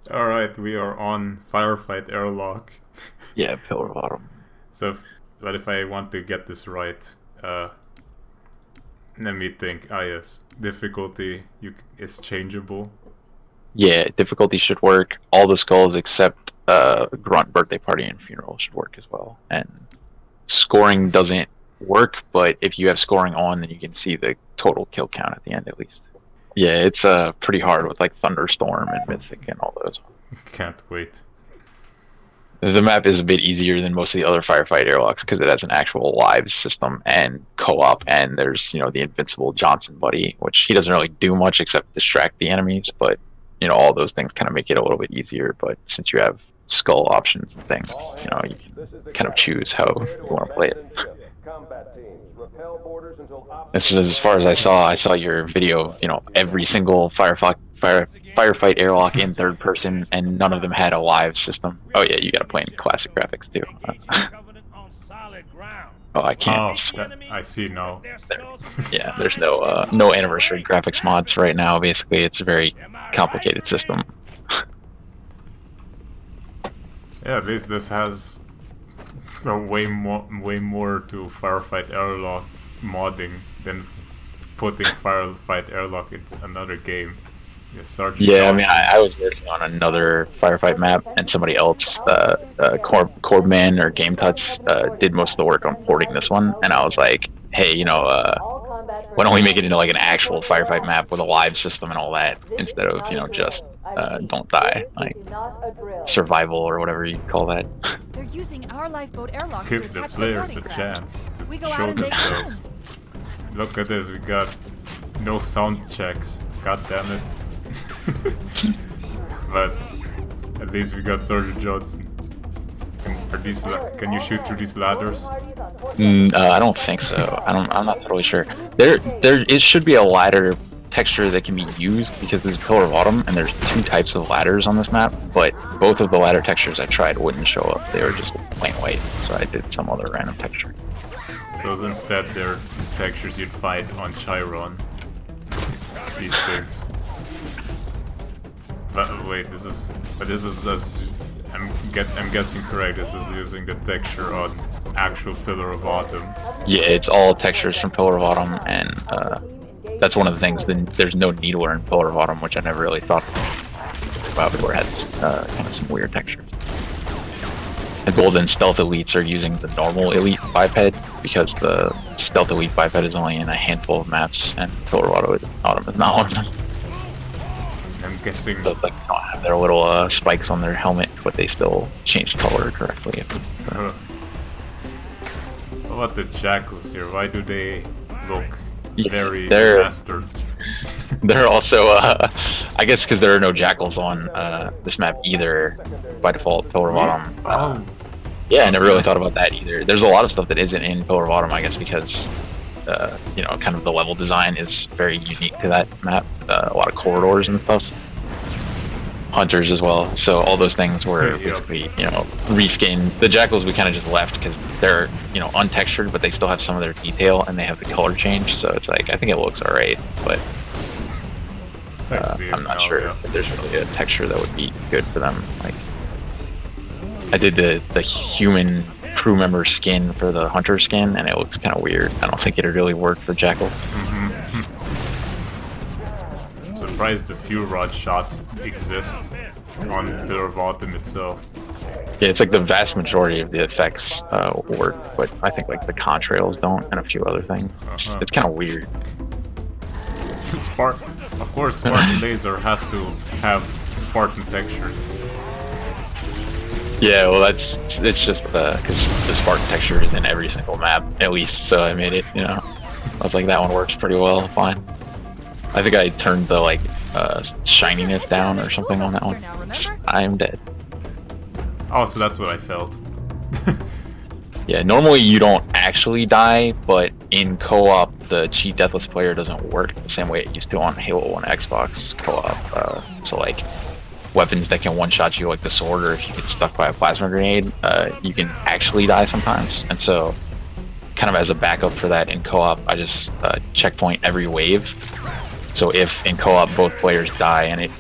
Alright, we are on Firefight Airlock. Yeah, pillar bottom. So, but if I want to get this right, let me think. Ah, yes. Difficulty is changeable. Yeah, difficulty should work. All the skulls except Grunt, Birthday Party, and Funeral should work as well. And scoring doesn't work, but if you have scoring on, then you can see the total kill count at the end at least. Yeah, it's pretty hard with like Thunderstorm and Mythic and all those. Can't wait. The map is a bit easier than most of the other Firefight airlocks because it has an actual live system and co-op, and there's the invincible Johnson buddy, which he doesn't really do much except distract the enemies, but all those things kind of make it a little bit easier. But since you have skull options and things, you can kind of choose how you want to play it. This is as far as I saw. I saw your video. Every single Firefight airlock in third person, and none of them had a live system. Oh yeah, you gotta play in classic graphics too. Oh, I can't. Oh, I see now. Yeah, there's no anniversary graphics mods right now. Basically, it's a very complicated system. Yeah, at least this has way more to Firefight Airlock modding than putting Firefight Airlock into another game. Yeah, I mean, I was working on another Firefight map, and somebody else, Corbman or GameTuts, did most of the work on porting this one, and I was like, hey, why don't we make it into like an actual Firefight map with a live system and all that, instead of, just don't die, like survival or whatever you call that. They're using our lifeboat airlocks Give to the attach players the a chance we to go out show and make themselves. Look at this, we got no sound checks. God damn it. But at least we got Sergeant Johnson. Can you shoot through these ladders? I don't think so. I'm not totally sure. It should be a ladder texture that can be used because there's Pillar of Autumn and there's two types of ladders on this map, but both of the ladder textures I tried wouldn't show up. They were just plain white, so I did some other random texture. So instead they're textures you'd find on Chiron. These things. But wait, I'm guessing correct. This is using the texture on actual Pillar of Autumn. Yeah, it's all textures from Pillar of Autumn, and that's one of the things. Then there's no needler in Pillar of Autumn, which I never really thought about before. It has kind of some weird textures. The Golden Stealth Elites are using the normal Elite biped because the Stealth Elite biped is only in a handful of maps, and Pillar of Autumn is not one of them. I'm guessing. So they don't have their little spikes on their helmet, but they still change color correctly. What about the jackals here? Why do they look very mastered? They're also, I guess, because there are no jackals on this map either by default. Pillar of Autumn. Yeah, I never really thought about that either. There's a lot of stuff that isn't in Pillar of Autumn, I guess, because kind of the level design is very unique to that map. A lot of corridors and stuff. Hunters as well. So all those things were basically, reskinned. The jackals we kind of just left because they're, untextured, but they still have some of their detail and they have the color change. So it's like, I think it looks alright, but I'm not sure if there's really a texture that would be good for them. Like, I did the human crew member skin for the hunter skin, and it looks kind of weird. I don't think it'd really work for jackal. I'm surprised the fuel rod shots exist on Pillar of Autumn itself. Yeah, it's like the vast majority of the effects work, but I think like the contrails don't, and a few other things. It's kind of weird. Of course, Spartan Laser has to have Spartan textures. Yeah, well, it's just because the Spartan texture is in every single map, at least, so I made it. I was like, that one works pretty well, fine. I think I turned the shininess down or something on that one. I am dead. Oh, so that's what I felt. Yeah, normally you don't actually die, but in co-op, the cheat deathless player doesn't work the same way it used to on Halo 1 Xbox co-op. So like, weapons that can one-shot you like the sword, or if you get stuck by a plasma grenade, you can actually die sometimes. And so, kind of as a backup for that in co-op, I just checkpoint every wave. So if in co-op both players die and it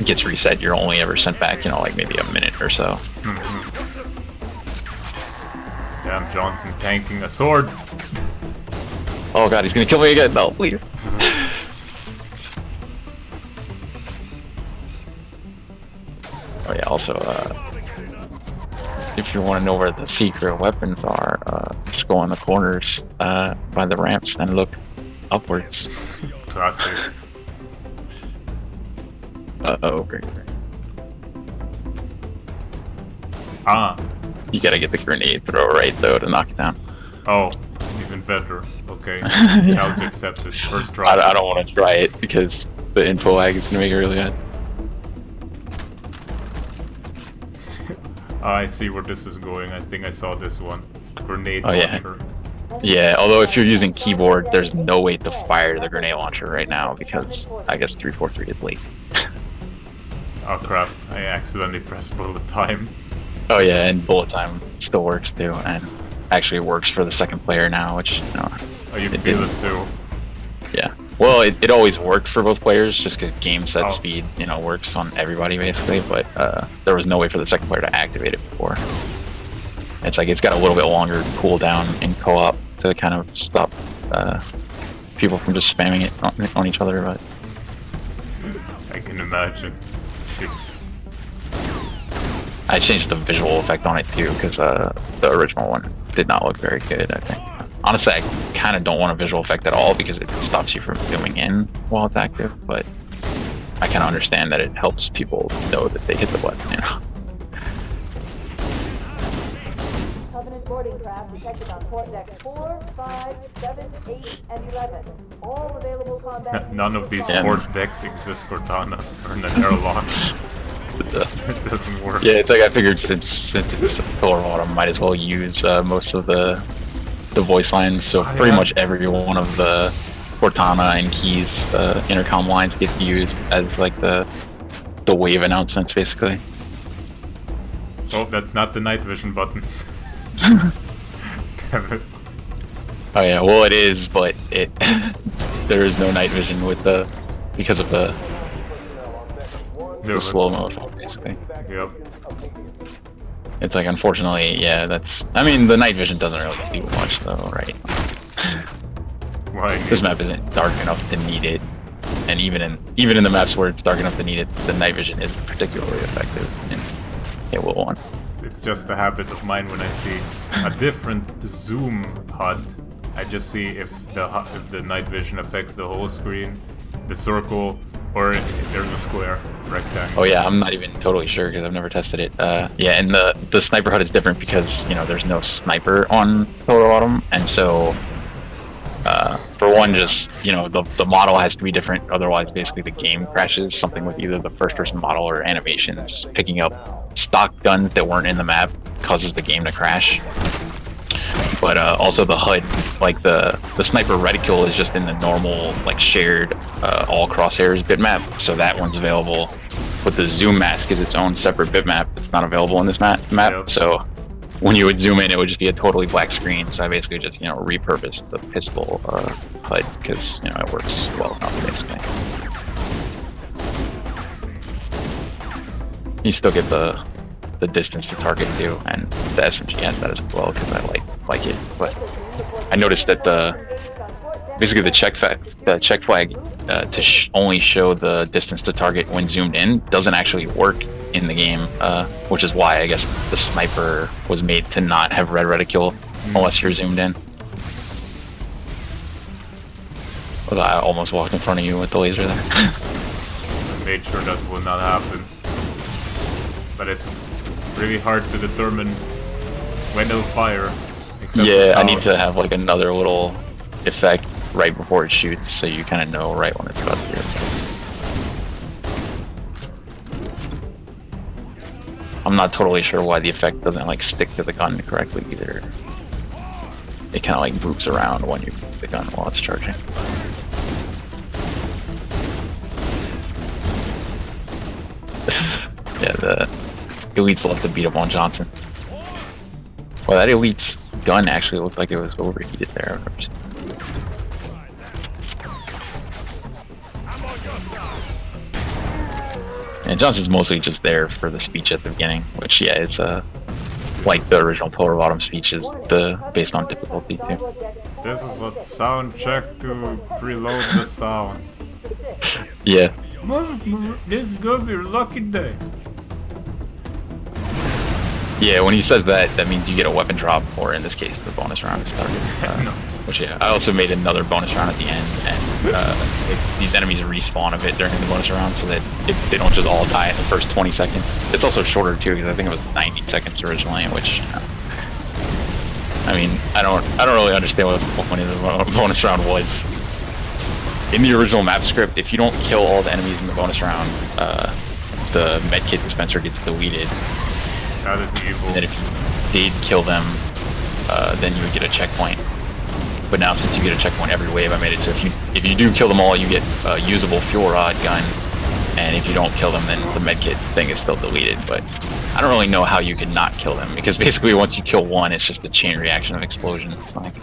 gets reset, you're only ever sent back, you know, like maybe a minute or so. Damn, Johnson tanking a sword. Oh god, he's gonna kill me again. No, please. Oh yeah, also, if you want to know where the secret weapons are, just go on the corners by the ramps and look upwards. Classic. Uh-oh, great. Ah. You gotta get the grenade throw right though to knock it down. Oh, even better. Okay. Yeah. Challenge accepted. First try. I don't want to try it because the info lag is gonna make it really bad. I see where this is going. I think I saw this one. Grenade launcher. Yeah, although if you're using keyboard, there's no way to fire the grenade launcher right now because I guess 343 is late. Oh crap, I accidentally pressed bullet time. Oh yeah, and bullet time still works too, and actually works for the second player now, which, you know... Oh, you feel it too? Yeah. Well, it always worked for both players, just because game set speed, you know, works on everybody basically, but there was no way for the second player to activate it before. It's like it's got a little bit longer cooldown in co-op to kind of stop people from just spamming it on each other, but... I can imagine. I changed the visual effect on it too, because the original one did not look very good, I think. Honestly, I kind of don't want a visual effect at all because it stops you from zooming in while it's active, but I kind of understand that it helps people know that they hit the button, you know? Covenant boarding craft detected on port decks 4, 5, 7, 8, and 11. All available combat... None of these port decks exist, Cortana, or an airlock. It doesn't work. Yeah, it's like I figured since it's Pillar of Autumn, might as well use most of the voice lines, so pretty much every one of the Cortana and Keys intercom lines gets used as like the wave announcements, basically. Oh, that's not the night vision button. Damn it. Oh yeah, well it is, but it there is no night vision with because of the slow mo effect, basically. Yep. It's like, unfortunately, yeah, that's... I mean, the night vision doesn't really do much, though, right? Right. This map isn't dark enough to need it, and even in the maps where it's dark enough to need it, the night vision isn't particularly effective in Halo 1. It's just a habit of mine when I see a different zoom HUD. I just see if the night vision affects the whole screen, the circle, or if there's a square, rectangle. Oh yeah, I'm not even totally sure because I've never tested it. Yeah, and the sniper HUD is different because, you know, there's no sniper on Pillar of Autumn, and so for one, just, you know, the model has to be different, otherwise basically the game crashes, something with either the first person model or animations. Picking up stock guns that weren't in the map causes the game to crash. But also the HUD, like the sniper reticule is just in the normal, like, shared all crosshairs bitmap, so that one's available. But the zoom mask is its own separate bitmap. It's not available in this map. Yep. So when you would zoom in, it would just be a totally black screen. So I basically just, you know, repurposed the pistol HUD because, you know, it works well enough, basically. You still get the distance to target too, and the SMG has that as well because I like it. But I noticed that basically the check flag to only show the distance to target when zoomed in doesn't actually work in the game, which is why I guess the sniper was made to not have red reticule unless you're zoomed in. Well, I almost walked in front of you with the laser there. I made sure that will not happen, but it's really hard to determine when it'll fire. Yeah, I need to have like another little effect right before it shoots, so you kind of know right when it's about to do. I'm not totally sure why the effect doesn't like stick to the gun correctly either. It kind of like moves around when you move the gun while it's charging. Yeah, the elites love to beat up on Johnson. Well, that elite's gun actually looked like it was overheated there. And Johnson's mostly just there for the speech at the beginning, which yeah, it's like the original Polar Bottom speech is based on difficulty too. This is a sound check to preload the sounds. Yeah. This is gonna be a lucky day. Yeah, when he says that, that means you get a weapon drop, or in this case, the bonus round is started. No. Which yeah, I also made another bonus round at the end, and these enemies respawn a bit during the bonus round, so that they don't just all die in the first 20 seconds. It's also shorter too, because I think it was 90 seconds originally, which I mean, I don't really understand what the point of the bonus round was. In the original map script, if you don't kill all the enemies in the bonus round, the medkit dispenser gets deleted. That is evil. And then if you did kill them, then you would get a checkpoint. But now, since you get a checkpoint every wave, I made it so if you do kill them all, you get a usable fuel rod gun, and if you don't kill them, then the medkit thing is still deleted. But I don't really know how you could not kill them, because basically once you kill one, it's just a chain reaction of explosions. Like,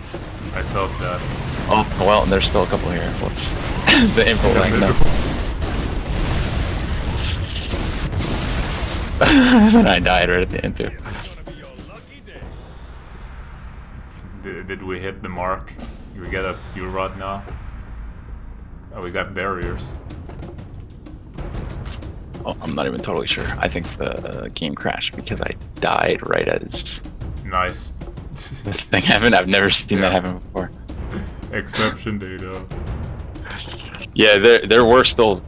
I felt that. oh well, there's still a couple here. Whoops. The info like and I died right at the end too. Did we hit the mark? We get a fuel rod now? Oh, we got barriers. Oh, I'm not even totally sure. I think the game crashed because I died right as Nice. this thing happened. I've never seen that happen before. Exception data. Yeah, there were still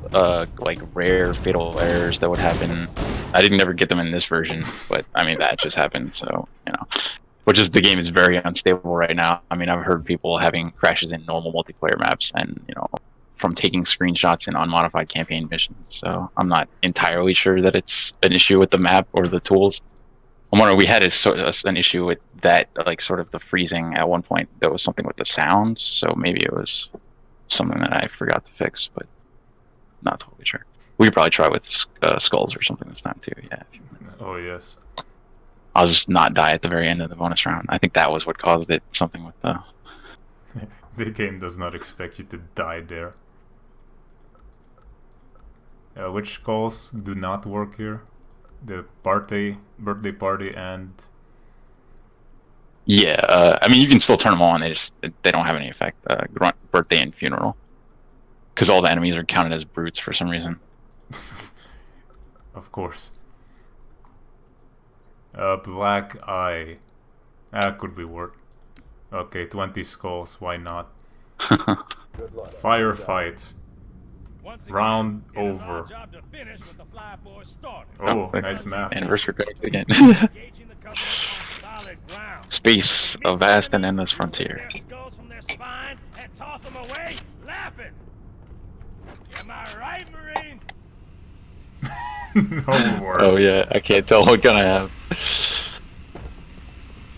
like rare fatal errors that would happen. I didn't ever get them in this version, but I mean that just happened. So you know, which is the game is very unstable right now. I mean, I've heard people having crashes in normal multiplayer maps, and you know, from taking screenshots in unmodified campaign missions. So I'm not entirely sure that it's an issue with the map or the tools. I'm wondering, we had an issue with that, like sort of the freezing at one point. There was something with the sound, so maybe it was something that I forgot to fix, but not totally sure. We could probably try with skulls or something this time too. Yeah. Oh yes. I'll just not die at the very end of the bonus round. I think that was what caused it. Something with the. The game does not expect you to die there. Which calls do not work here? The birthday party, and Yeah, I mean you can still turn them on. They don't have any effect. Birthday and funeral, because all the enemies are counted as brutes for some reason. of course. Black eye. That could be work. Okay, 20 skulls. Why not? Firefight. Round over. Oh, nice map. Anniversary code again. Space, a vast and endless frontier. No more. Oh yeah, I can't tell what gun I have.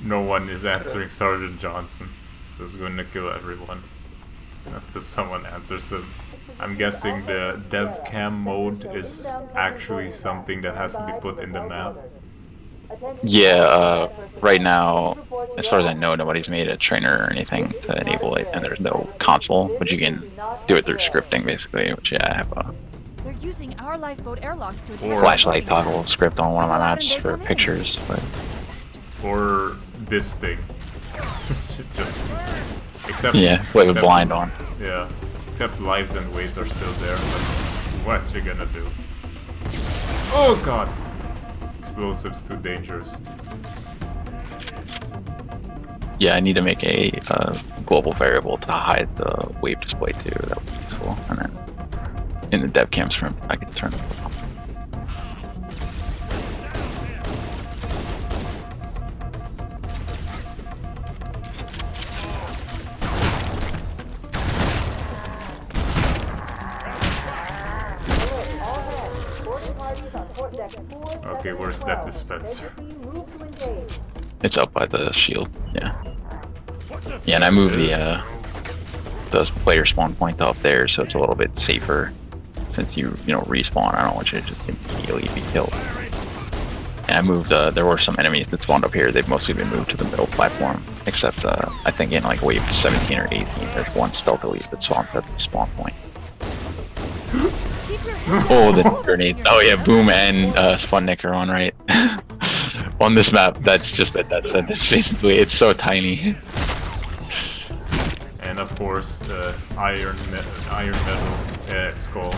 No one is answering Sergeant Johnson, so he's going to kill everyone until someone answers him. I'm guessing the dev cam mode is actually something that has to be put in the map. Yeah, right now, as far as I know, nobody's made a trainer or anything to enable it, and there's no console, but you can do it through scripting basically, which yeah, I have a They're using our lifeboat airlocks to attack. flashlight toggle script on one of my maps for pictures, but For this thing. Just except yeah, play with blind on. Yeah. Except lives and waves are still there, but what you gonna do? Oh god! Explosives too dangerous. Yeah, I need to make a global variable to hide the wave display too. That would be useful. And then in the dev cam script, I can turn it off. Okay, where's that dispenser? It's up by the shield. Yeah. Yeah, and I moved the player spawn point up there, so it's a little bit safer. Since you respawn, I don't want you to just immediately be killed. And I moved. There were some enemies that spawned up here. They've mostly been moved to the middle platform, except I think in like wave 17 or 18, there's one stealth elite that spawns at the spawn point. Keep your Oh, the grenade. Oh yeah, Boom and Sputnik are on right. On this map, that's just it. That's basically. It's so tiny. And of course, the iron metal skull.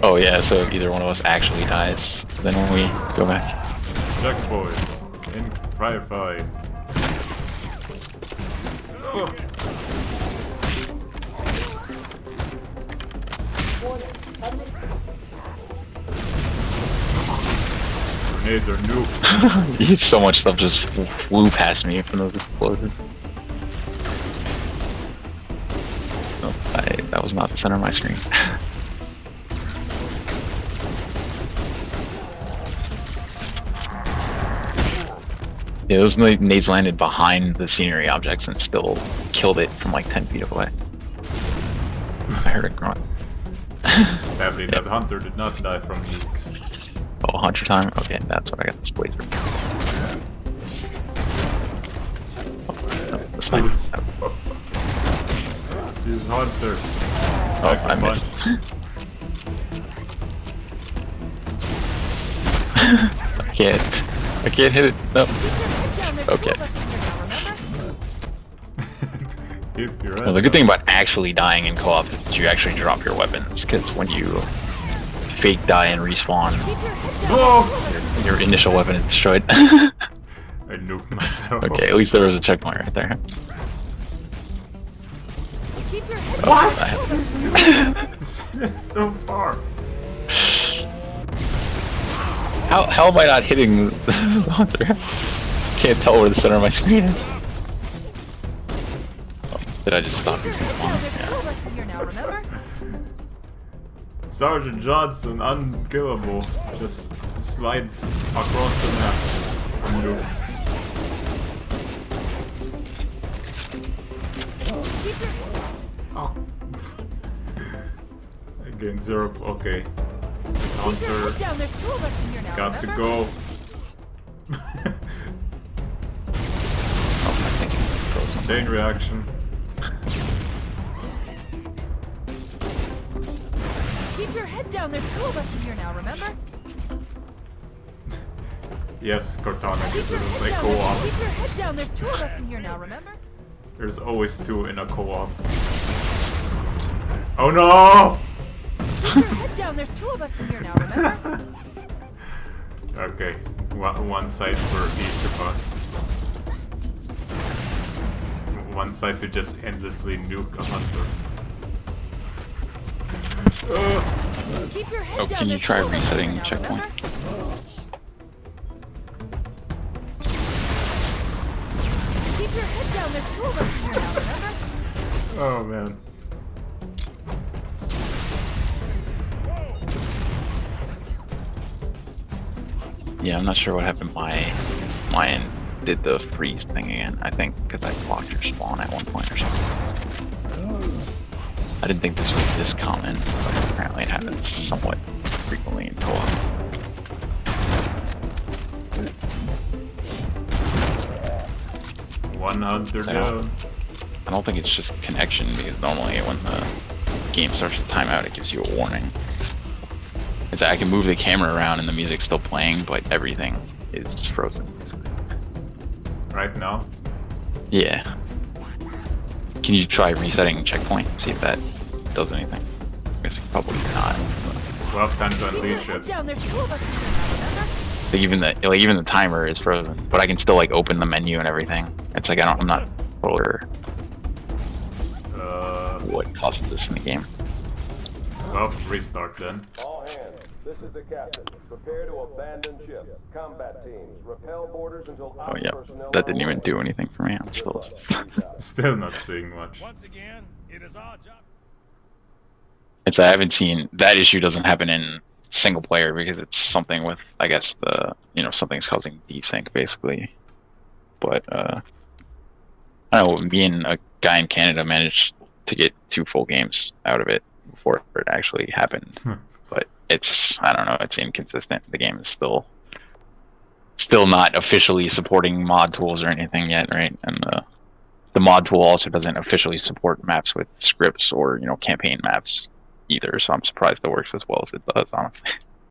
Oh yeah, so if either one of us actually dies, then when we go back. Check boys in Firefight. Grenades are nukes. So much stuff just flew past me from those explosions. Oh, that was not the center of my screen. Yeah, those nades landed behind the scenery objects and still killed it from like 10 feet away. I heard it grunt. Sadly, that hunter did not die from nukes. Oh, hunter time? Okay, that's what I got this playthrough. Oh, no, the sniper. These hunters. Oh, I missed. I can't hit it. No. Okay. Keep your head Well, the good up. thing about actually dying in co-op is that you actually drop your weapons, because when you fake die and respawn, Oh! your initial weapon is destroyed. I nuked myself. Okay, at least there was a checkpoint right there. Keep your head What? It's so far. How am I not hitting the hunter? Can't tell where the center of my screen is. Oh, did I just stop you? There's two of us in here now, remember? Sergeant Johnson, unkillable, just slides across the map and nukes. Oh. Again, 0. Okay. This Keep your hunter head down, there's two of us in here now, got to remember? go. Oh, I think it's frozen. Chain reaction. Keep your head down, there's two of us in here now, remember? Yes, Cortana, Keep this your is head a down, co-op. keep your head down, there's two of us in here now, remember? There's always 2 in a co-op. Oh no! Keep your head down, there's two of us in here now, remember? Okay, one side for each of us. One side to just endlessly nuke a hunter. Keep your head Oh, down, can you there's try two of us in here resetting now, checkpoint? remember? Keep your head down, there's two of us in here now, remember? Oh man. Yeah, I'm not sure what happened. My end did the freeze thing again. I think because I blocked your spawn at one point or something. I didn't think this was this common, but apparently it happens somewhat frequently in co-op. One hunter So- down. I don't think it's just connection, because normally when the game starts to time out, it gives you a warning. It's I can move the camera around and the music's still playing, but everything is frozen. Right now. Yeah. Can you try resetting checkpoint? See if that does anything. I guess probably not. But 12 time to unleash Keep your head it. down, there's two of us in here now, remember? I think even the timer is frozen, but I can still like open the menu and everything. It's like I'm not sure what causes this in the game. Well, restart then. All hands, this is the captain. Prepare to abandon ship. Combat teams, repel borders until Oh yeah, that didn't even do anything for me. I'm still. Still not seeing much. Once again, it is our job. It's I haven't seen that issue doesn't happen in single player because it's something with I guess something's causing desync basically. But I don't know. Me and a guy in Canada managed to get 2 full games out of it before it actually happened. But I don't know. It's inconsistent. The game is still not officially supporting mod tools or anything yet, right? And the mod tool also doesn't officially support maps with scripts or campaign maps. either, so I'm surprised it works as well as it does, honestly.